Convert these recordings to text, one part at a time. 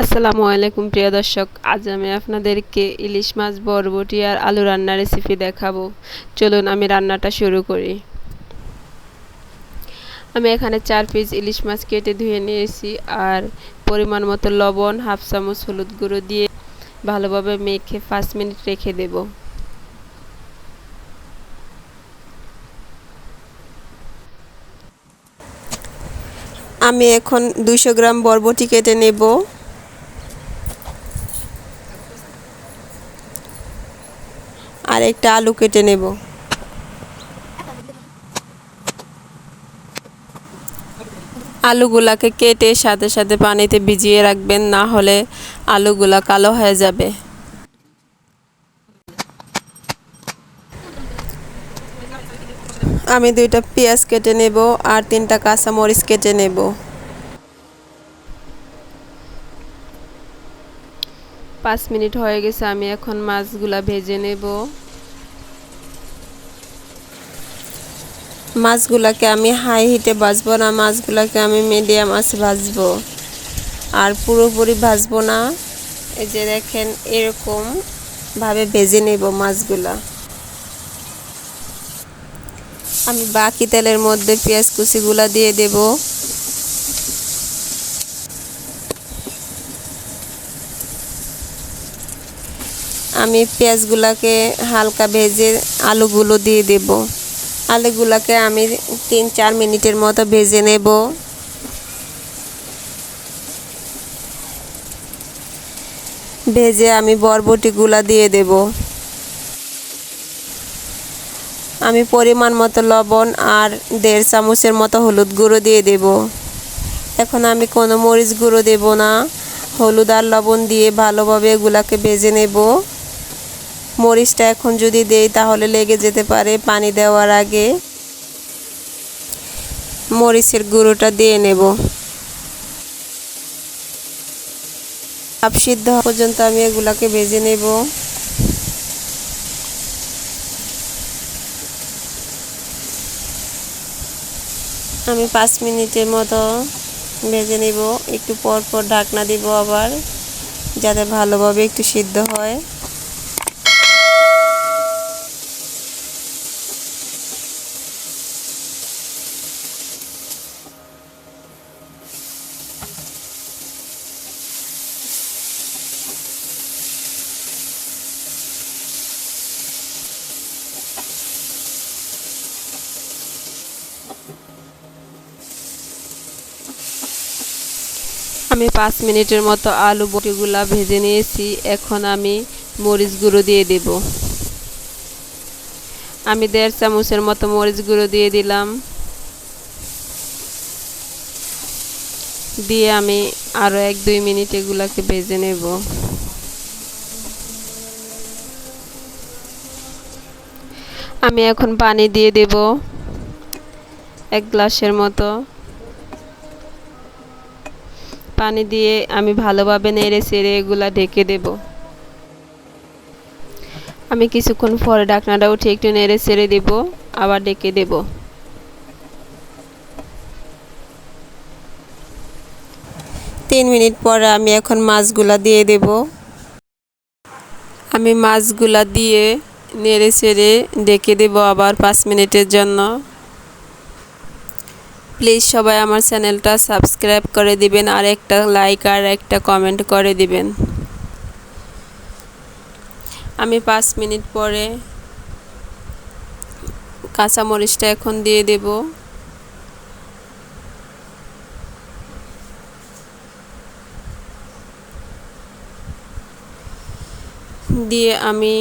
আসসালামু আলাইকুম প্রিয় দর্শক, আজ আমি আপনাদেরকে ইলিশ মাছ বরবটি আর আলু রান্নার রেসিপি দেখাবো। চলুন আমি রান্নাটা শুরু করি। আমি এখানে 4 পিস ইলিশ মাছ কেটে ধুয়ে নিয়েছি আর পরিমাণ মতো লবণ, হাফ চামচ হলুদ গুঁড়ো দিয়ে ভালোভাবে মেখে 5 মিনিট রেখে দেব। আমি এখন 200 গ্রাম বরবটি কেটে নেব। আর একটা আলু কেটে নেব। আলুগুলাকে কেটে সাথে সাথে পানিতে ভিজিয়ে রাখবেন, না হলে আলুগুলা কালো হয়ে যাবে। আমি 2টা পেঁয়াজ কেটে নেব আর 3টা কাঁচা মরিচ কেটে নেব। 5 মিনিট হয়ে গেছে, আমি এখন মাছগুলা ভেজে নেব। মাছগুলাকে আমি হাই হিটে ভাজবো না, মাছগুলাকে আমি মিডিয়াম আঁচে ভাজবো। আর পুরোপুরি ভাজবো না, এই যে দেখেন এরকম ভাবে ভেজে নেব মাছগুলা। আমি বাকি তেলের মধ্যে পেঁয়াজ কুচিগুলা দিয়ে দেব। আমি পেঁয়াজগুলাকে হালকা ভেজে আলুগুলো দিয়ে দেব। আলুগুলাকে আমি 3-4 মিনিটের মতো ভেজে নেব। ভেজে আমি বরবটিগুলা দিয়ে দেব। আমি পরিমাণ মতো লবণ আর 1.5 চামচের মতো হলুদ গুঁড়ো দিয়ে দেব। এখন আমি কোনো মরিচ গুঁড়ো দেব না, হলুদ আর লবণ দিয়ে ভালোভাবে এগুলাকে ভেজে নেব। মরিচটা এখন যদি দেই তাহলে লেগে যেতে পারে, পানি দেওয়ার আগে মরিচের গুঁড়োটা দিয়ে নেব। হাফ সিদ্ধ পর্যন্ত আমি এগুলাকে ভেজে নেব। আমি 5 মিনিটের মতো ভেজে নেব। একটু পর পর ঢাকনা দিব আবার, যাতে ভালোভাবে একটু সিদ্ধ হয়। আমি 5 মিনিটের মতো আলু বটিগুলা ভেজে নিয়েছি। এখন আমি মরিচ গুঁড়ো দিয়ে দেব। আমি 1.5 চামচের মতো মরিচ গুঁড়ো দিয়ে দিলাম। দিয়ে আমি আরও 1-2 মিনিট এগুলাকে ভেজে নেব। আমি এখন পানি দিয়ে দেব 1 গ্লাসের মতো। পানি দিয়ে আমি ভালোভাবে নেড়ে চেড়ে এগুলা ঢেকে দেব। আমি কিছুক্ষণ পরে ঢাকনাটা উঠিয়ে একটু নেড়ে চেড়ে দেব, আবার ঢেকে দেব। 3 মিনিট পরে আমি এখন মাছগুলা দিয়ে দেব। আমি মাছগুলা দিয়ে নেড়ে চেড়ে ঢেকে দেব আবার 5 মিনিটের জন্য। প্লিজ সবাই আমার চ্যানেলটা সাবস্ক্রাইব করে দিবেন আর একটা লাইক আর একটা কমেন্ট করে দিবেন। আমি 5 মিনিট পরে কাঁচা মরিচটা এখন দিয়ে দেব। দিয়ে আমি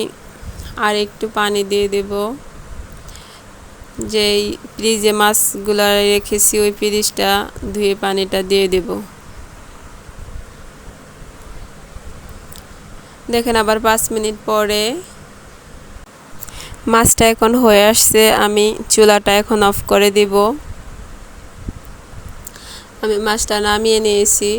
আর একটু পানি দিয়ে দেব। যেই ফ্রিজে মাছগুলো রেখেছি ওই ফ্রিজটা ধুয়ে পানিটা দিয়ে দেব। দেখেন আবার 5 মিনিট পরে মাছটা এখন হয়ে আসছে। আমি চুলাটা এখন অফ করে দেব। আমি মাছটা নামিয়ে নিয়েছি।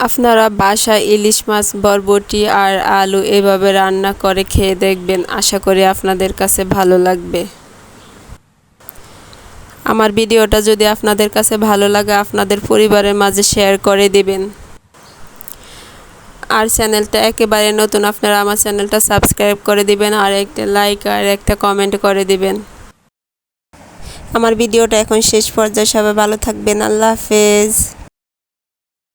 আপনারা বাসায় ইলিশ মাছ বরবটি আর আলু এভাবে রান্না করে খেয়ে দেখবেন, আশা করি আপনাদের কাছে ভালো লাগবে। আমার ভিডিওটা যদি আপনাদের কাছে ভালো লাগে আপনাদের পরিবারের মাঝে শেয়ার করে দিবেন। আর চ্যানেলটা একেবারে নতুন, আপনারা আমার চ্যানেলটা সাবস্ক্রাইব করে দিবেন আর একটা লাইক আর একটা কমেন্ট করে দিবেন। আমার ভিডিওটা এখন শেষ পর্যায়ে, সবাই ভালো থাকবেন। আল্লাহ হাফেজ।